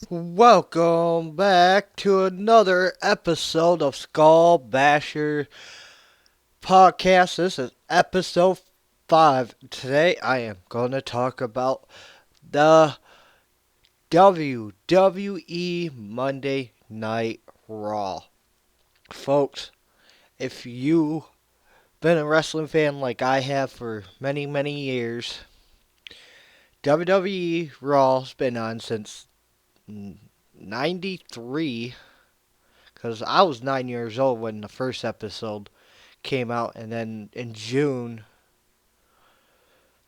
Welcome back to another episode of Skullbasher Podcast. This is episode 5. Today I am going to talk about the WWE Monday Night Raw. Folks, if you've been a wrestling fan like I have for many, many years, WWE Raw's been on since 93, because I was 9 years old when the first episode came out, and then in June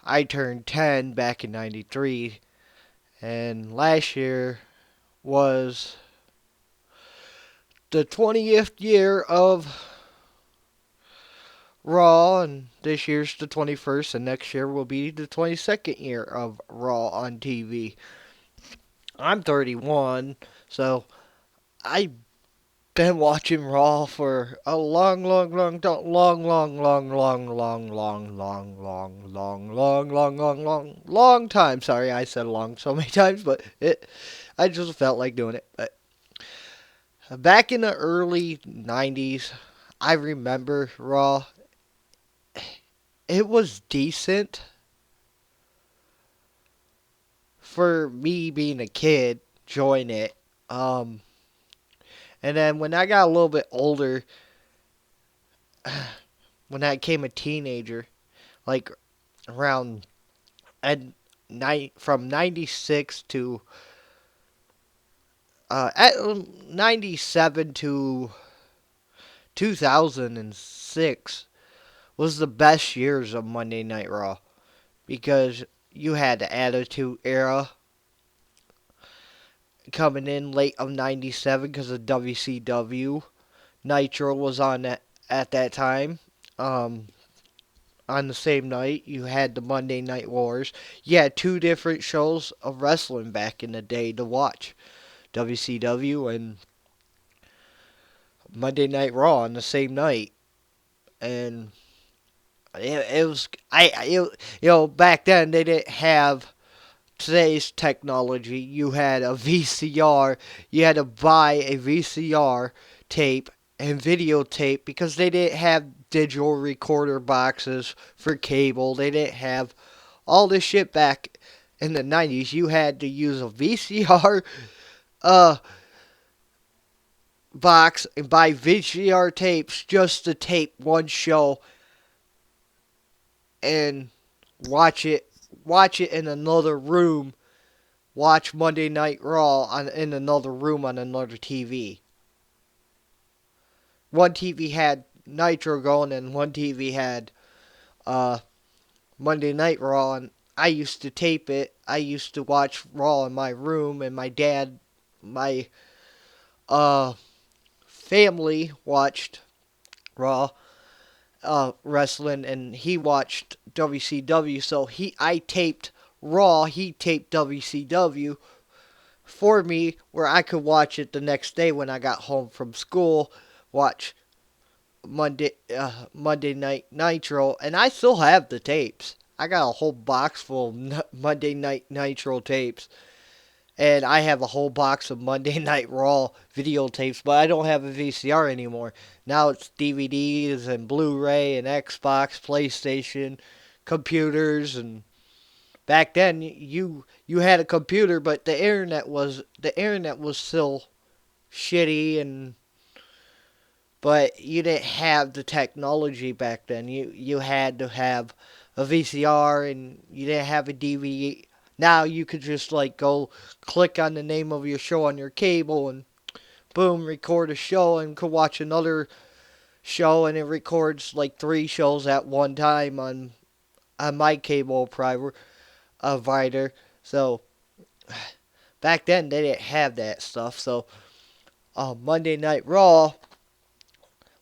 I turned 10 back in 93, and last year was the 20th year of Raw, and this year's the 21st, and next year will be the 22nd year of Raw on TV. I'm 31, so I been watching Raw for a long, long, long, long, long, long, long, long, long, long, long, long, long, long, long, long, long time. Sorry, I said long so many times, but I just felt like doing it. But back in the early '90s, I remember Raw. It was decent for me being a kid, enjoying it. Um, and then when I got a little bit older, when I became a teenager, like around and from 96 to at 97 to 2006 was the best years of Monday Night Raw, because you had the Attitude Era coming in late of 97 because of WCW. Nitro was on at that time. Um, on the same night, you had the Monday Night Wars. You had two different shows of wrestling back in the day to watch: WCW and Monday Night Raw on the same night. And it was back then they didn't have today's technology. You had a VCR. You had to buy a VCR tape and videotape, because they didn't have digital recorder boxes for cable. They didn't have all this shit back in the 90s. You had to use a VCR uh box and buy VCR tapes just to tape one show and watch it in another room. Watch Monday Night Raw in another room on another TV. One TV had Nitro going, and one TV had uh, Monday Night Raw. And I used to tape it. I used to watch Raw in my room, and my uh, family watched Raw wrestling, and he watched WCW. So I taped Raw, he taped WCW for me, where I could watch it the next day when I got home from school. Watch Monday Night Nitro, and I still have the tapes. I got a whole box full of Monday Night Nitro tapes, and I have a whole box of Monday Night Raw videotapes, but I don't have a VCR anymore. Now it's DVDs and Blu-ray and Xbox, PlayStation, computers. And back then you had a computer, but the internet was still shitty, and but you didn't have the technology back then. You had to have a VCR, and you didn't have a DVD. Now you could just like go click on the name of your show on your cable, and boom, record a show, and could watch another show, and it records like three shows at one time on my cable provider. So back then they didn't have that stuff. So Monday Night Raw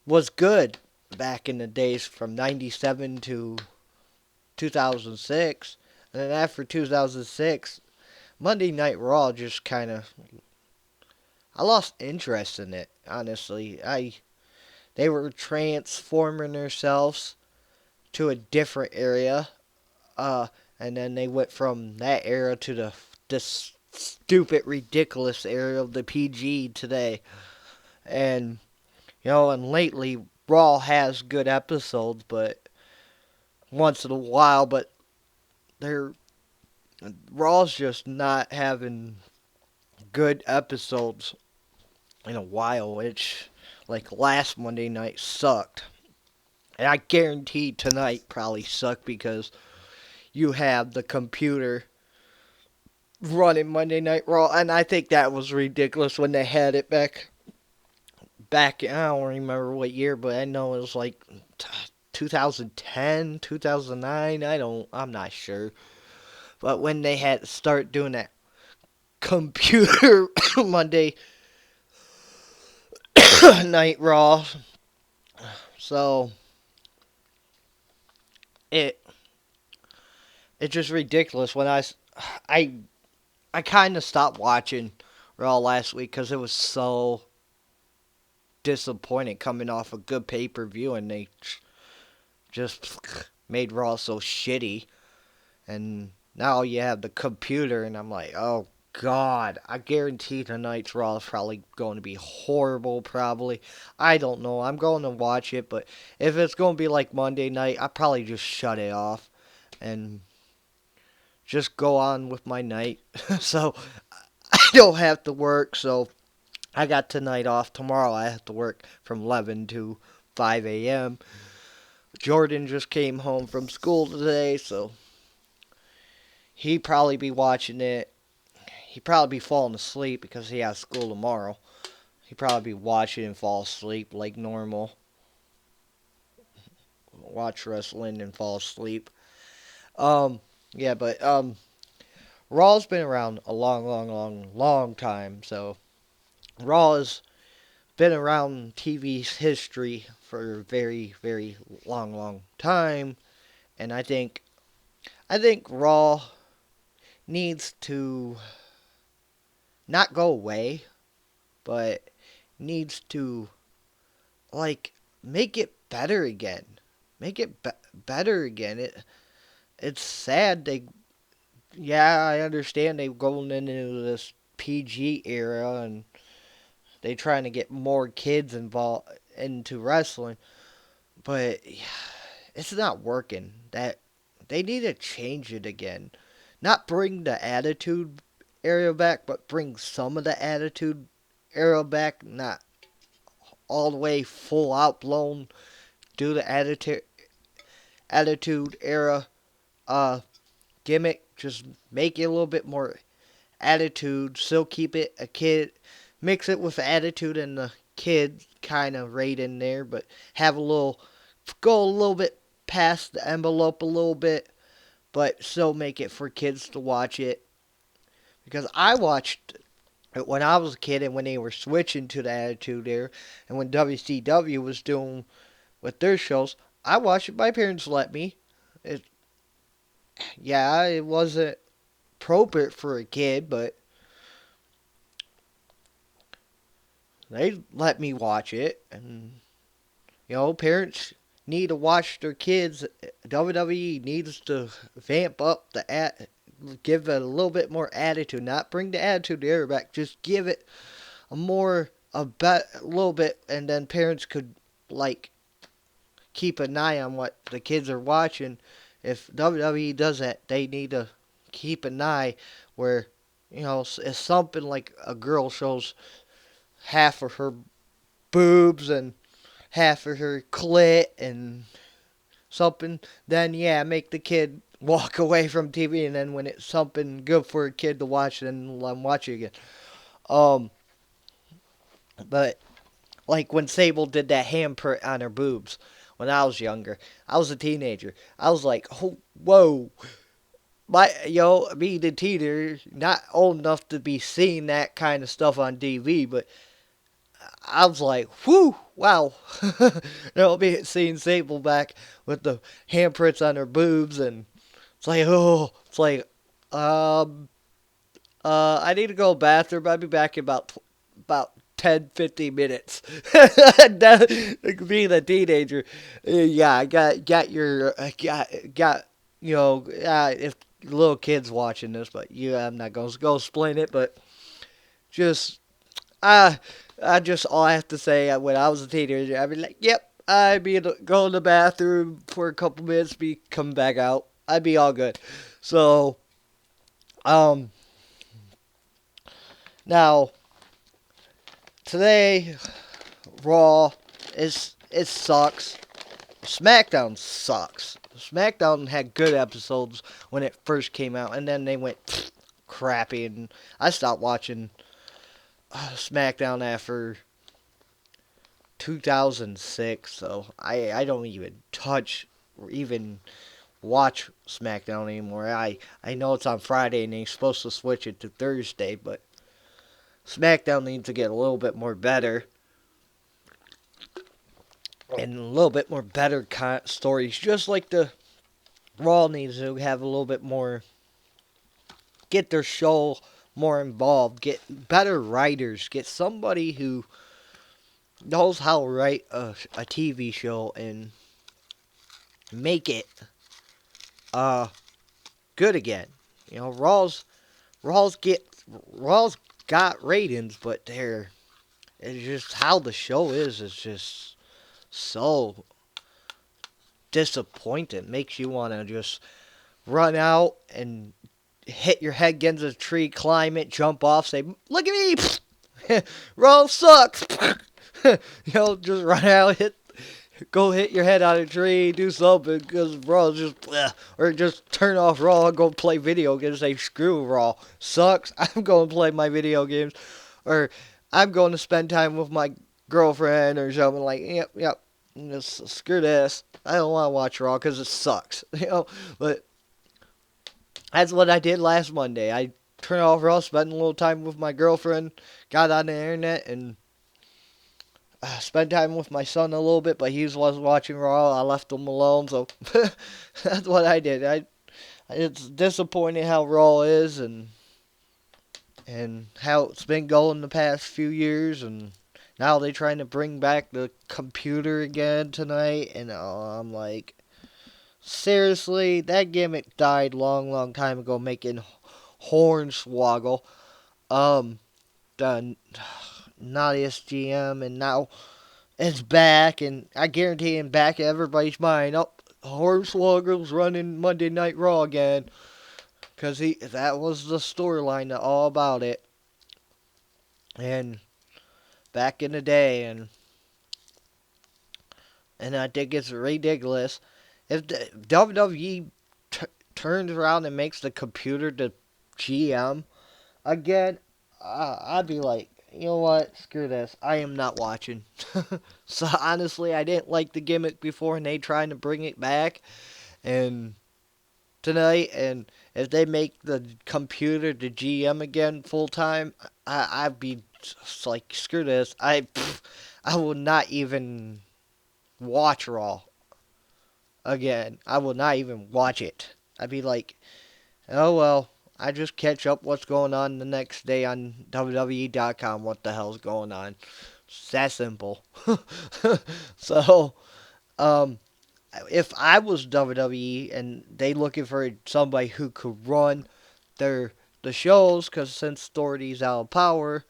was good back in the days from 97 to 2006. And then after 2006, Monday Night Raw just kind of, I lost interest in it, honestly. They were transforming themselves to a different area, uh and then they went from that era to this stupid, ridiculous era of the PG today. And, and lately, Raw has good episodes, but once in a while, but they're Raw's just not having good episodes in a while, which, like, last Monday night sucked. And I guarantee tonight probably sucked because you have the computer running Monday Night Raw, and I think that was ridiculous when they had it back. I don't remember what year, but I know it was like 2010, 2009. I'm not sure. But when they had to start doing that computer Monday Night Raw, so it it's just ridiculous. When I I kind of stopped watching Raw last week because it was so disappointing coming off a good pay per view, and they just made Raw so shitty. And now you have the computer, and I'm like, oh God, I guarantee tonight's Raw is probably going to be horrible. Probably, I don't know. I'm going to watch it, but if it's going to be like Monday night, I probably just shut it off and just go on with my night. So I don't have to work. So I got tonight off. Tomorrow I have to work from 11 to 5 a.m. Jordan just came home from school today, so he probably be watching it. He probably be falling asleep because he has school tomorrow. He probably be watching and fall asleep like normal. Watch wrestling and fall asleep. Yeah, but Raw's been around a long, long, long, long time. So Raw has been around TV's history for a very, very long, long time, and I think Raw needs to not go away, but needs to like make it better again. Make it better again. It's sad yeah, I understand they've gone into this PG era and they trying to get more kids involved into wrestling, but it's not working. That they need to change it again. Not bring the attitude era back, but bring some of the attitude era back. Not all the way full out blown. Do the attitude era uh gimmick. Just make it a little bit more attitude. Still keep it a kid. Mix it with attitude and the kid kind of right in there, but have go a little bit past the envelope a little bit, but still make it for kids to watch it. Because I watched it when I was a kid and when they were switching to the Attitude Era and when WCW was doing with their shows, I watched it. My parents let me. It, yeah, it wasn't appropriate for a kid, but they let me watch it. And, parents need to watch their kids. WWE needs to vamp up give it a little bit more attitude. Not bring the Attitude Era back. Just give it a little bit, and then parents could like keep an eye on what the kids are watching. If WWE does that, they need to keep an eye where if something like a girl shows half of her boobs and half of her clit and something, then yeah, make the kid walk away from TV, and then when it's something good for a kid to watch, then let him watch it again. Um, but like when Sable did that handprint on her boobs when I was younger, I was a teenager. I was like, oh, whoa. Me, the teenager, not old enough to be seeing that kind of stuff on TV, but I was like, whew, wow. Me seeing Sable back with the handprints on her boobs, and it's like, um, I need to go to the bathroom. I'll be back in about 10, 15 minutes. Being a teenager, yeah, I got your, got, if little kids watching this, but yeah, I'm not gonna go explain it. But just I just all I have to say when I was a teenager, I'd be like, yep, I'd be go in the bathroom for a couple minutes, be come back out. I'd be all good. So um now today Raw is it sucks. SmackDown sucks. SmackDown had good episodes when it first came out, and then they went crappy, and I stopped watching SmackDown after 2006, so I don't even touch or even watch SmackDown anymore. I know it's on Friday and they're supposed to switch it to Thursday, but SmackDown needs to get a little bit more better and a little bit more better stories, just like the Raw needs to have a little bit more, get their show more involved, get better writers, get somebody who knows how to write a TV show and make it good again. You know, Raw's get Raw's got ratings, but it's just how the show is. It's just so disappointing. Makes you want to just run out and hit your head against a tree, climb it, jump off, say, "Look at me, Raw sucks." Just run out, go hit your head on a tree, do something, because Raw just, bleh. Or just turn off Raw and go play video games, say, screw Raw, sucks, I'm going to play my video games, or I'm going to spend time with my girlfriend, or something like, yep, just screw this, I don't want to watch Raw, because it sucks, but that's what I did last Monday. I turned off Raw, spent a little time with my girlfriend, got on the internet, and spent time with my son a little bit, but he was watching Raw. I left him alone, so that's what I did. It's disappointing how Raw is and how it's been going the past few years, and now they're trying to bring back the computer again tonight, and I'm like, seriously, that gimmick died long time ago, making Hornswoggle the naughtiest GM, and now it's back, and I guarantee him back in everybody's mind. Oh, Hornswoggle's running Monday Night Raw again, because that was the storyline all about it, and back in the day, and I think it's ridiculous if the WWE turns around and makes the computer the GM again. I'd be like, you know what? Screw this. I am not watching. So honestly, I didn't like the gimmick before, and they trying to bring it back, and tonight, and if they make the computer the GM again full time, I'd be just like, screw this. I will not even watch Raw again. I will not even watch it. I'd be like, oh well. I just catch up what's going on the next day on WWE.com. What the hell's going on? It's that simple. So, if I was WWE and they looking for somebody who could run the shows, because since Authority's out of power,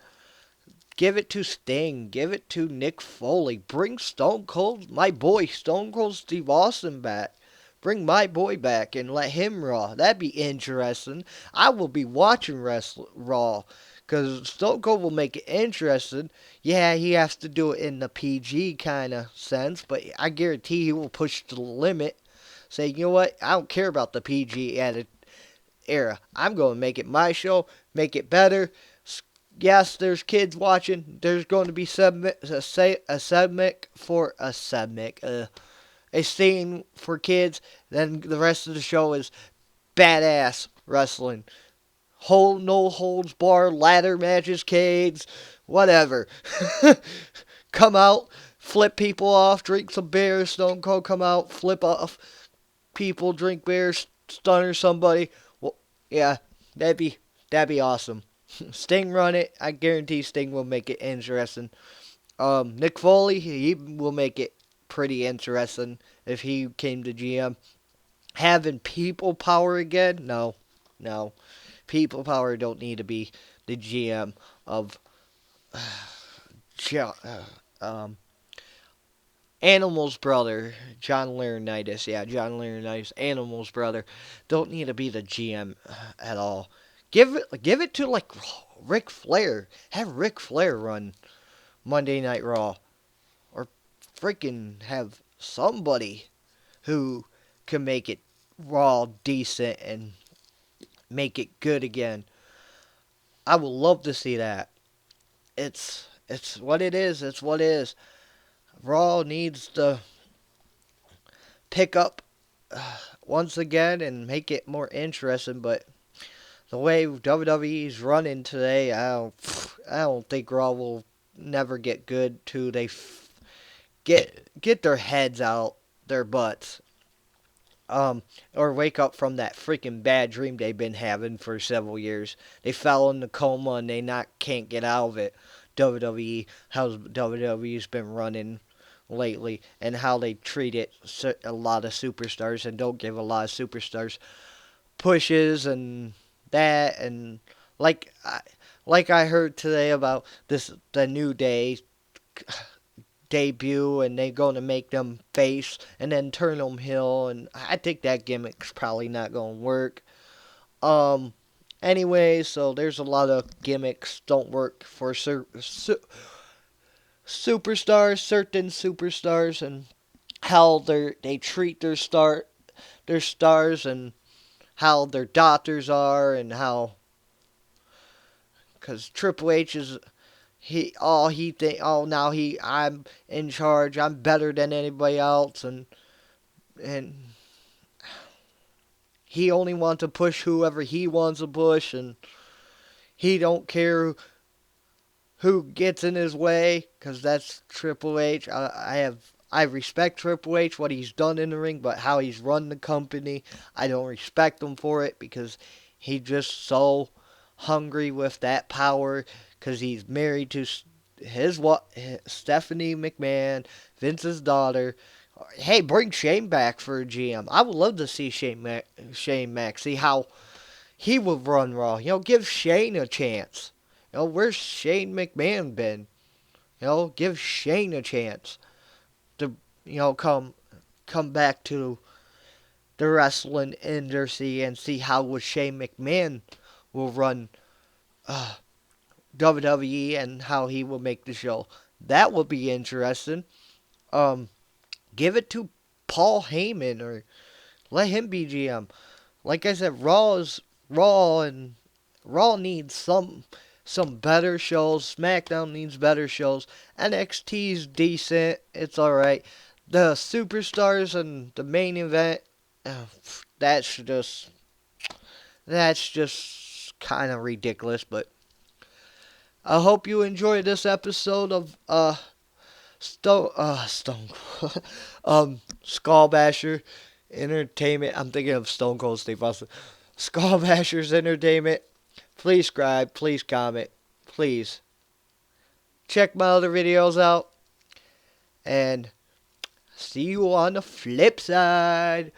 give it to Sting. Give it to Nick Foley. Bring Stone Cold, my boy, Stone Cold Steve Austin back. Bring my boy back and let him Raw. That'd be interesting. I will be watching Raw, because Stone Cold will make it interesting. Yeah, he has to do it in the PG kind of sense, but I guarantee he will push to the limit. Say, you know what? I don't care about the PG added era. I'm going to make it my show, make it better. Yes, there's kids watching. There's going to be a scene for kids. Then the rest of the show is badass wrestling. No holds barred, ladder matches, cage, whatever. Come out, flip people off, drink some beer. Stone Cold come out, flip off people, drink beer, stunner somebody. Well, yeah, that'd be awesome. Sting run it. I guarantee Sting will make it interesting. Nick Foley, he will make it pretty interesting if he came to GM. Having people power again? No. No, people power don't need to be the GM of Jo- Animal's brother, John Laurinaitis. Yeah, John Laurinaitis, Animal's brother, don't need to be the GM at all. Give it to like Ric Flair. Have Ric Flair run Monday Night Raw, or freaking have somebody who can make it Raw decent and make it good again. I would love to see that. It's what it is. It's what it is. Raw needs to pick up once again and make it more interesting. But the way WWE's running today, I don't think Raw will never get good till they get their heads out their butts. Or wake up from that freaking bad dream they've been having for several years. They fell in the coma and they not can't get out of it. WWE, how WWE's been running lately, and how they treat it a lot of superstars and don't give a lot of superstars pushes and that and like I heard today about the New Day debut and they going to make them face and then turn them heel, and I think that gimmick's probably not going to work. Um anyway, so there's a lot of gimmicks don't work for superstars, certain superstars, and how they treat their stars, and how their doctors are, and how because Triple H is he think now I'm in charge, I'm better than anybody else, and he only wants to push whoever he wants to push, and he don't care who gets in his way, because that's Triple H. I respect Triple H, what he's done in the ring, but how he's run the company, I don't respect him for it, because he's just so hungry with that power, because he's married to his what Stephanie McMahon, Vince's daughter. Hey, bring Shane back for a GM. I would love to see Shane Mack, see how he would run Raw. Give Shane a chance. Where's Shane McMahon been? Give Shane a chance to, come back to the wrestling industry and see how would Shane McMahon will run WWE and how he will make the show. That would be interesting. Um, give it to Paul Heyman or let him be GM. Like I said, Raw is Raw, and Raw needs some better shows. SmackDown needs better shows. NXT's decent. It's alright. The superstars and the main event, uh, that's just kind of ridiculous. But I hope you enjoyed this episode of Stone Skullbasher Entertainment. I'm thinking of Stone Cold Steve Austin. Skullbashers Entertainment. Please subscribe. Please comment. Please check my other videos out. And see you on the flip side,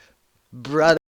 brother.